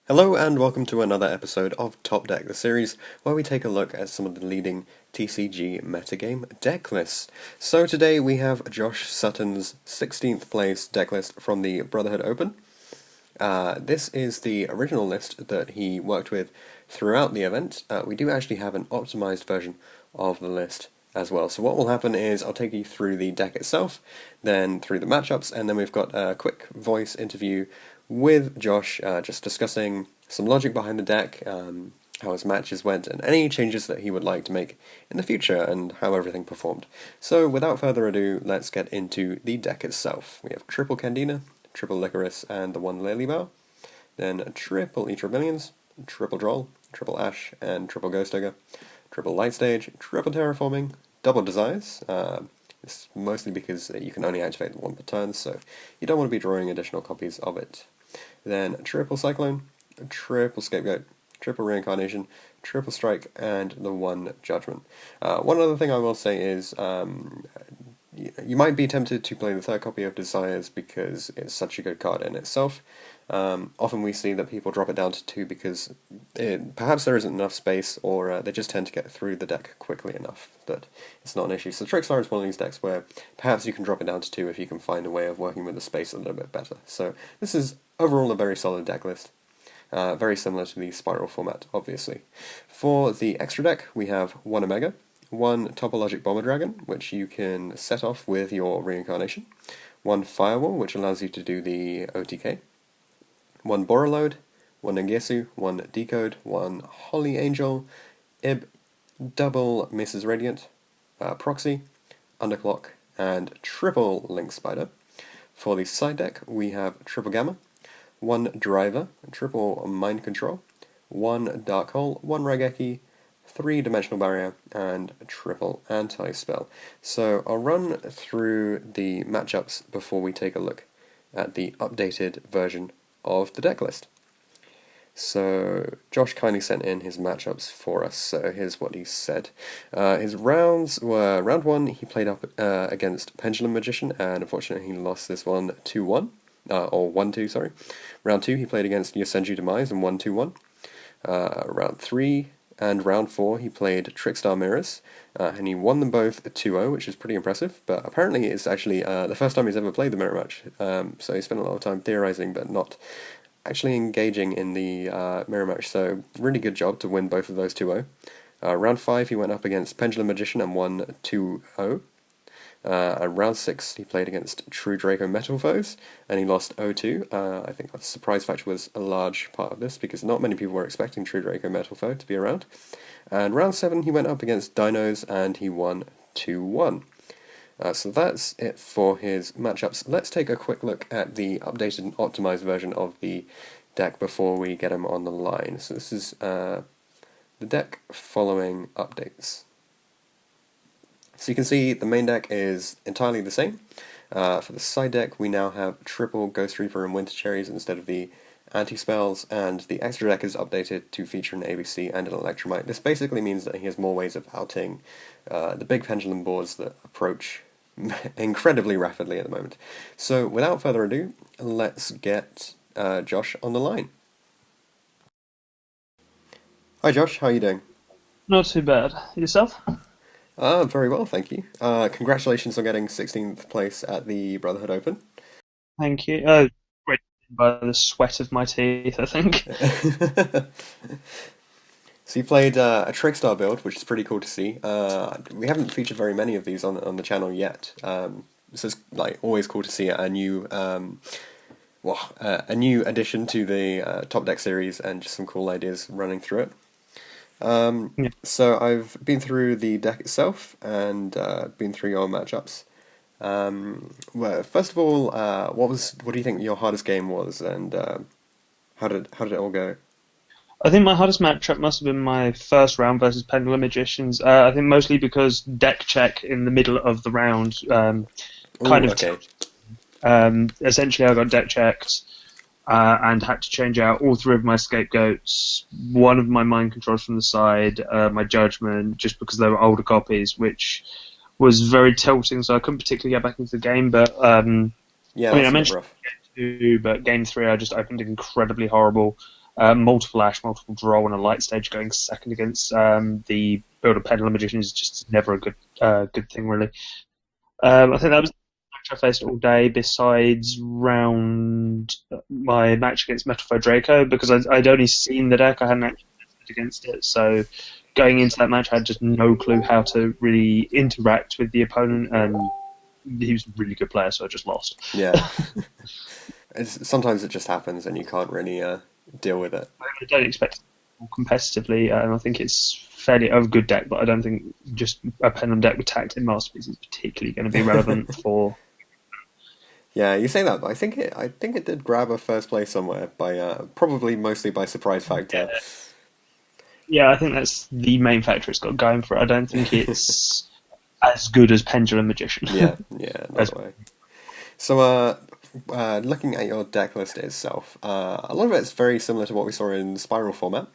Hello and welcome to another episode of Top Deck, the series where we take a look at some of the leading TCG metagame deck lists. So today we have Josh Sutton's 16th place deck list from the Brotherhood Open. This is the original list that he worked with throughout the event. We do actually have an optimized version of the list as well. So what will happen is I'll take you through the deck itself, then through the matchups, and then we've got a quick voice interview with Josh, just discussing some logic behind the deck, how his matches went, and any changes that he would like to make in the future, and how everything performed. So without further ado, let's get into the deck itself. We have triple Candina, triple Licorice, and the one Lilybell, then triple Eterbillions, triple Droll, triple Ash, and triple Ghost Ogre, triple Light Stage, triple Terraforming, double Desires. It's mostly because you can only activate one per turn, so you don't want to be drawing additional copies of it. Then triple Cyclone, triple Scapegoat, triple Reincarnation, triple Strike, and the one Judgment. One other thing I will say is you might be tempted to play the third copy of Desires because it's such a good card in itself. Often we see that people drop it down to 2 because perhaps there isn't enough space, or they just tend to get through the deck quickly enough that it's not an issue. So Trickstar is one of these decks where perhaps you can drop it down to 2 if you can find a way of working with the space a little bit better. So this is overall a very solid deck list. Very similar to the Spiral format, obviously. For the extra deck, we have one Omega, one Topologic Bomber Dragon, which you can set off with your Reincarnation, one Firewall, which allows you to do the OTK, one Borreload, one Nangirsu, one Decode, one Holy Angel, Ib, double Mrs. Radiant, Proxy, Underclock, and triple Link Spider. For the side deck, we have triple Gamma, one Driver, triple Mind Control, one Dark Hole, one Raigeki, 3-dimensional barrier, and triple anti-spell. So I'll run through the matchups before we take a look at the updated version of the deck list. So Josh kindly sent in his matchups for us, so here's what he said. His rounds were, round 1 he played up against Pendulum Magician, and unfortunately he lost this one 2-1, or 1-2, sorry. Round 2 he played against Yosenju Demise and won 2-1. Round 3 and round 4 he played Trickstar Mirrors, and he won them both 2-0, which is pretty impressive, but apparently it's actually the first time he's ever played the mirror match, so he spent a lot of time theorizing but not actually engaging in the mirror match, so really good job to win both of those 2-0. Round 5 he went up against Pendulum Magician and won 2-0. Round 6 he played against True Draco Metal Foes, and he lost 0-2. I think the surprise factor was a large part of this, because not many people were expecting True Draco Metal Foe to be around. And round 7 he went up against Dinos, and he won 2-1. So that's it for his matchups. Let's take a quick look at the updated and optimized version of the deck before we get him on the line. So this is the deck following updates. So you can see the main deck is entirely the same. For the side deck we now have triple Ghost Reaper and Winter Cherries instead of the anti-spells, and the extra deck is updated to feature an ABC and an Electromite. This basically means that he has more ways of outing the big pendulum boards that approach incredibly rapidly at the moment. So without further ado, let's get Josh on the line. Hi Josh, how are you doing? Not too bad. Yourself? Very well, thank you. Congratulations on getting 16th place at the Brotherhood Open. Thank you. Great by the sweat of my teeth, I think. So you played a Trickstar build, which is pretty cool to see. We haven't featured very many of these on the channel yet. So it's like always cool to see a new addition to the Top Deck series, and just some cool ideas running through it. Yeah. So I've been through the deck itself and been through your matchups. Well, first of all, what do you think your hardest game was, and how did it all go? I think my hardest matchup must have been my first round versus Pendulum Magicians. I think mostly because deck check in the middle of the round kind Ooh, of okay. essentially I got deck checked and had to change out all 3 of my scapegoats, one of my mind controls from the side, my judgment, just because they were older copies, which was very tilting, so I couldn't particularly get back into the game. But Yeah, I mean, I that's a bit mentioned rough. game 2, but game 3 I just opened incredibly horrible. multiple Ash, multiple Droll, and a light stage going second against the build of Pendulum Magician is just never a good thing, really. I think that was the match I faced all day, besides my match against Metalfo Draco, because I'd only seen the deck, I hadn't actually tested against it, so going into that match I had just no clue how to really interact with the opponent, and he was a really good player, so I just lost. Yeah. Sometimes it just happens and you can't really deal with it. I don't expect it more competitively, and I think it's fairly a good deck, but I don't think just a Pendulum deck with Tactic Masterpiece is particularly going to be relevant for. Yeah, you say that, but I think it did grab a first place somewhere by probably mostly by surprise factor. Yeah, I think that's the main factor it's got going for it. I don't think it's as good as Pendulum Magician. Yeah, that way. So, looking at your deck list itself, a lot of it's very similar to what we saw in Spiral format.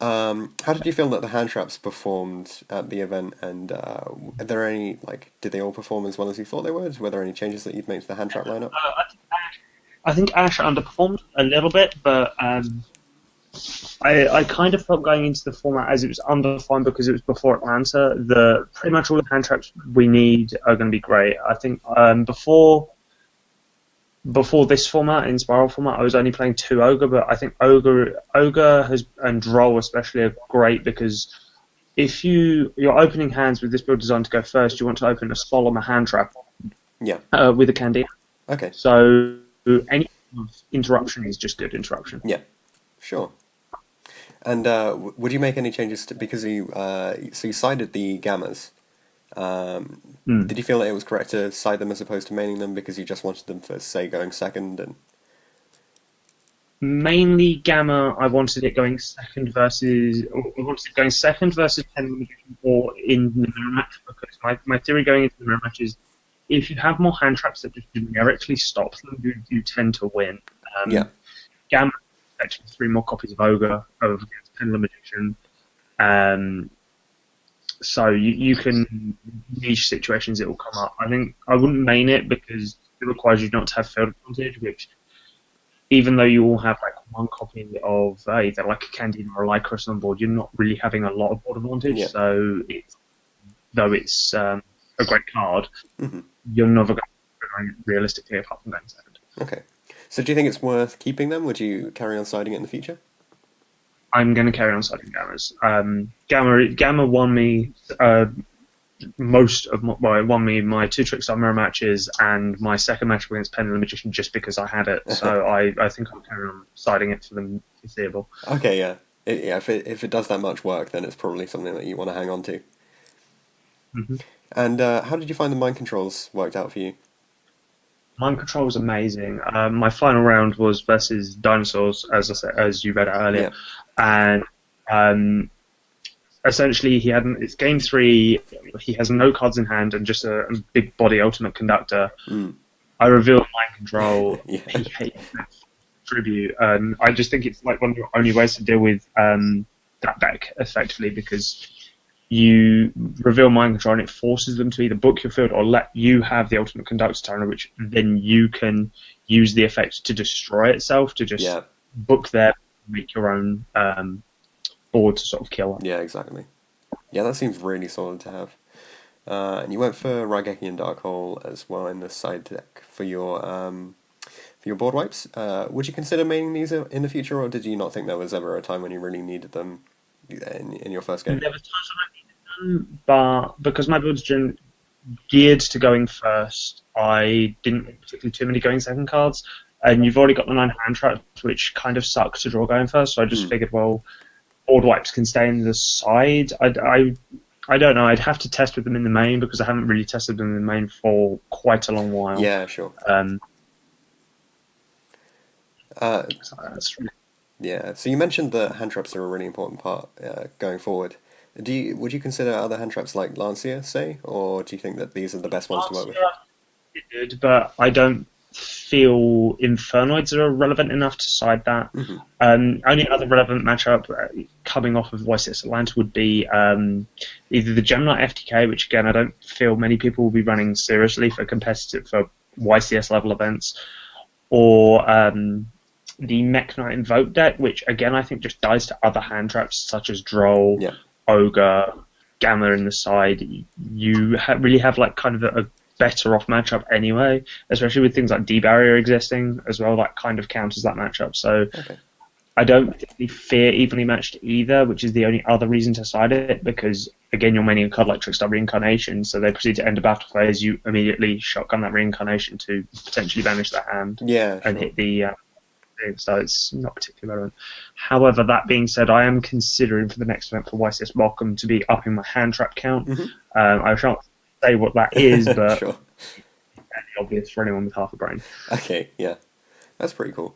How did you feel that the hand traps performed at the event, and are there any, did they all perform as well as you thought they would? Were there any changes that you'd make to the hand trap lineup? I think Ash underperformed a little bit, but I kind of felt going into the format as it was underdefined because it was before Atlanta. Pretty much all the hand traps we need are going to be great. I think before this format, in Spiral format, I was only playing 2 Ogre, but I think Ogre and Droll especially are great because if you're opening hands with this build designed to go first, you want to open a Solemn, a hand trap, with a Candy. Okay. So any interruption is just good interruption. Yeah, sure. And would you make any changes because you sided the Gammas? Did you feel that it was correct to side them as opposed to maining them because you just wanted them for, say, going second? And mainly Gamma, I wanted it going second versus Pendulum Magician or in the mirror match, because my theory going into the mirror match is if you have more hand traps that just generically stop them, you tend to win. Gamma actually 3 more copies of Ogre over against Pendulum Magician. So you can niche situations it will come up. I think I wouldn't main it because it requires you not to have field advantage, which even though you all have one copy of either a Candy or a Lycros on board, you're not really having a lot of board advantage. Yeah. So though it's a great card, you're never going to realistically apart from going second. Okay. So do you think it's worth keeping them? Would you carry on siding it in the future? I'm going to carry on siding Gammas. Gamma won me won me my 2 Trickstar mirror matches and my second match against Pendulum Magician just because I had it. So I think I'll carry on siding it for the foreseeable. Okay, yeah. If it does that much work, then it's probably something that you want to hang on to. Mm-hmm. And how did you find the mind controls worked out for you? Mind control was amazing. My final round was versus Dinosaurs, as you read out earlier, and essentially it's game 3. He has no cards in hand and just a big body Ultimate Conductor. I revealed mind control. He hates tribute, and I just think it's one of the only ways to deal with that deck effectively, because you reveal mind control and it forces them to either book your field or let you have the Ultimate Conductor turn, which then you can use the effect to destroy itself, to just book there, make your own board to sort of kill it. Yeah, exactly. Yeah, that seems really solid to have. And you went for Raigeki and Dark Hole as well in the side deck for your board wipes. Would you consider maining these in the future, or did you not think there was ever a time when you really needed them in your first game? There was times when I needed them, but because my build's geared to going first, I didn't want particularly too many going second cards, and you've already got the 9 hand traps, which kind of suck to draw going first, so I just figured, well, board wipes can stay in the side. I don't know, I'd have to test with them in the main, because I haven't really tested them in the main for quite a long while. Yeah, sure. Yeah, so you mentioned that hand traps are a really important part going forward. Would you consider other hand traps like Lancia, say, or do you think that these are the best ones to work with? It did, but I don't feel Infernoids are relevant enough to side that. Only other relevant matchup coming off of YCS Atlanta would be either the Gemini FTK, which again I don't feel many people will be running seriously for YCS level events, or the Mech Knight Invoke deck, which again I think just dies to other hand traps such as Droll, Yeah. Ogre, Gamma in the side. You really have like kind of a better off matchup anyway, especially with things like D-Barrier existing as well. That kind of counters that matchup. So Okay. I don't particularly fear evenly matched either, which is the only other reason to side it, because again you're maining a card like Trickstar Reincarnation, so they proceed to end a battle phase, you immediately shotgun that Reincarnation to potentially banish that hand Yeah. and Sure. hit the thing, so it's not particularly relevant. However, that being said, I am considering for the next event for YCS Bochum to be upping my hand trap count. I shan't say what that is, but Sure. it's fairly obvious for anyone with half a brain. Okay. Yeah. That's pretty cool.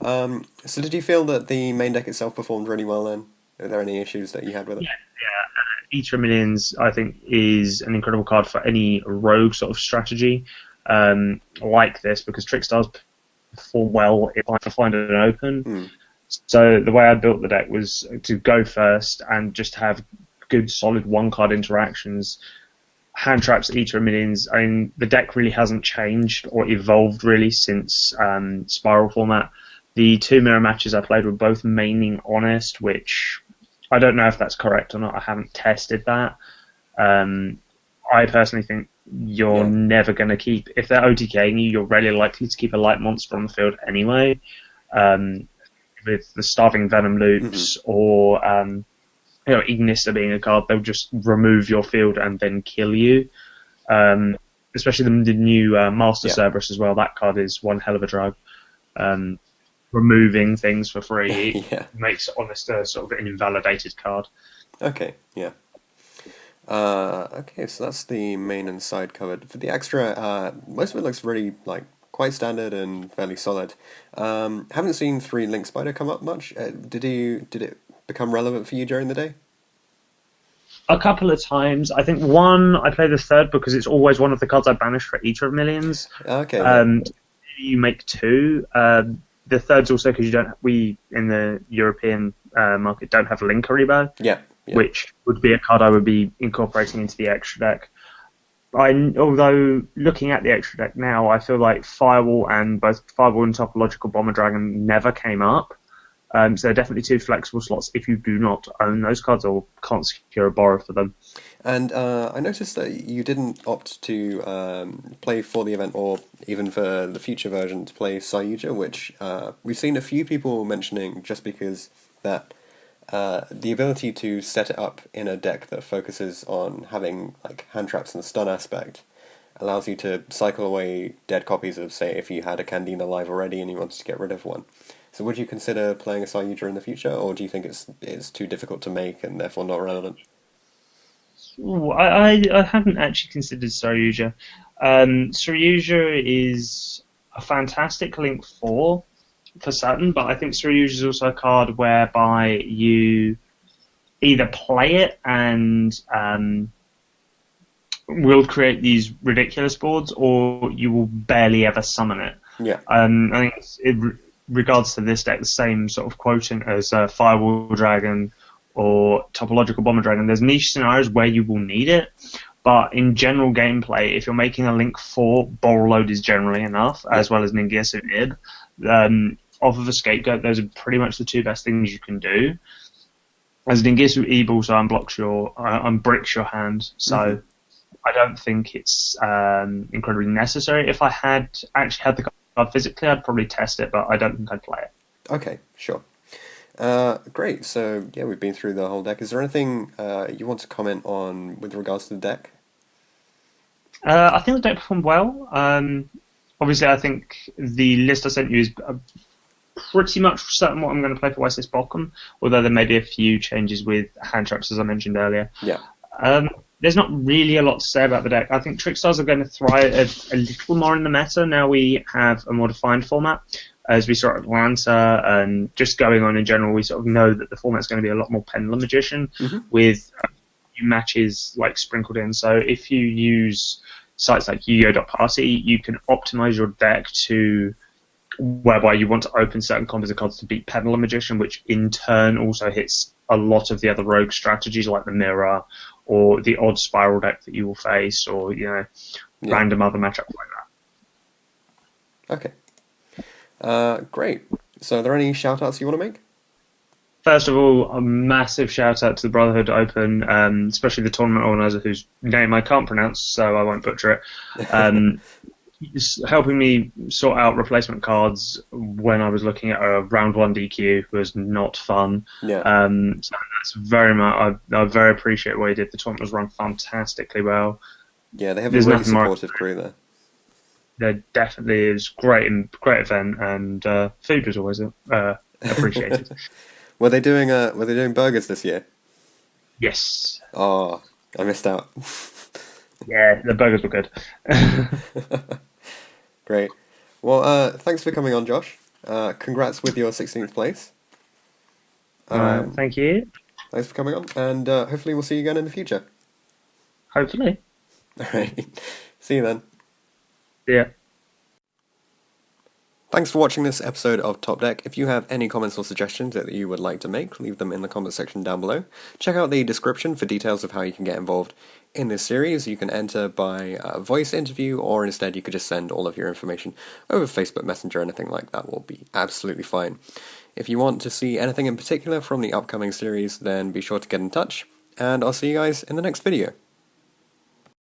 So did you feel that the main deck itself performed really well then? Are there any issues that you had with it? Yeah. Eater of Millions, I think, is an incredible card for any rogue sort of strategy like this, because Trickstars perform well if I find an open. So the way I built the deck was to go first and just have good, solid one-card interactions. Hand traps, Eater of Millions. I mean, the deck really hasn't changed or evolved really since Spiral format. The two mirror matches I played were both maining Honest, which I don't know if that's correct or not. I haven't tested that. I personally think you're never going to keep, if they're OTKing you, you're really likely to keep a light monster on the field anyway. With the Starving Venom loops or Ignista being a card, they'll just remove your field and then kill you. Especially the new Master Cerberus as well. That card is one hell of a drug. Removing things for free makes Honest a sort of an invalidated card. Okay, yeah. Okay, so that's the main and side covered. For the extra, most of it looks really quite standard and fairly solid. Haven't seen 3 Link Spider come up much. Did it become relevant for you during the day? A couple of times. I think one, I play the third because it's always one of the cards I banish for Eater of Millions. Okay. You make 2. The third's also because we in the European market don't have Link Haribo, which would be a card I would be incorporating into the extra deck. Although looking at the extra deck now, I feel like Firewall and Topological Bomber Dragon never came up. So they're definitely 2 flexible slots if you do not own those cards or can't secure a borrow for them. And I noticed that you didn't opt to play for the event or even for the future version to play Sayuja, which we've seen a few people mentioning just because that the ability to set it up in a deck that focuses on having hand traps and stun aspect allows you to cycle away dead copies of, say, if you had a Candine alive already and you wanted to get rid of one. So would you consider playing a Sayuja in the future, or do you think it's too difficult to make and therefore not relevant? Ooh, I haven't actually considered Saryuja. Saryuja is a fantastic link for Sutton, but I think Saryuja is also a card whereby you either play it and will create these ridiculous boards, or you will barely ever summon it. Yeah. I think in regards to this deck, the same sort of quotient as Firewall Dragon or Topological Bomber Dragon. There's niche scenarios where you will need it, but in general gameplay, if you're making a link for, Boral Load is generally enough, as well as Ningetsu Nib. Off of a Scapegoat, those are pretty much the 2 best things you can do. As Ningetsu Ib also unbricks your hand, so I don't think it's incredibly necessary. If I had actually had the card physically, I'd probably test it, but I don't think I'd play it. Okay, sure. Great, so yeah, we've been through the whole deck. Is there anything you want to comment on with regards to the deck? I think the deck performed well. Obviously, I think the list I sent you is pretty much certain what I'm going to play for YCS Bochum, although there may be a few changes with hand traps, as I mentioned earlier. Yeah. There's not really a lot to say about the deck. I think Trickstars are going to thrive a little more in the meta. Now we have a more defined format. As we saw at Atlanta and just going on in general, we sort of know that the format's going to be a lot more Pendulum Magician with matches sprinkled in. So if you use sites like Yu-Gi-Oh!.Party, you can optimize your deck to whereby you want to open certain combos of cards to beat Pendulum Magician, which in turn also hits a lot of the other rogue strategies like the Mirror or the odd Spiral deck that you will face, or random other matchups like that. Okay. Great. So are there any shout-outs you want to make? First of all, a massive shout out to the Brotherhood Open, especially the tournament organizer whose name I can't pronounce, so I won't butcher it. Um, he's helping me sort out replacement cards when I was looking at a round one DQ was not fun. Yeah. So that's very much, I very appreciate what he did. The tournament was run fantastically well. Yeah, they have a There's really nothing more. supportive crew there. There definitely is great event, and food was always appreciated. Were they doing burgers this year? Yes, Oh, I missed out. yeah, the burgers were good. Great. Well, thanks for coming on, Josh. Congrats with your 16th place. Thank you. Thanks for coming on, and hopefully we'll see you again in the future. Hopefully, All right. See you then. yeah. Thanks for watching this episode of Top Deck. If you have any comments or suggestions that you would like to make, leave them in the comment section down below. Check out the description for details of how you can get involved in this series. You can enter by voice interview, or instead you could just send all of your information over Facebook Messenger. Anything like that will be absolutely fine. If you want to see anything in particular from the upcoming series, then be sure to get in touch, and I'll see you guys in the next video.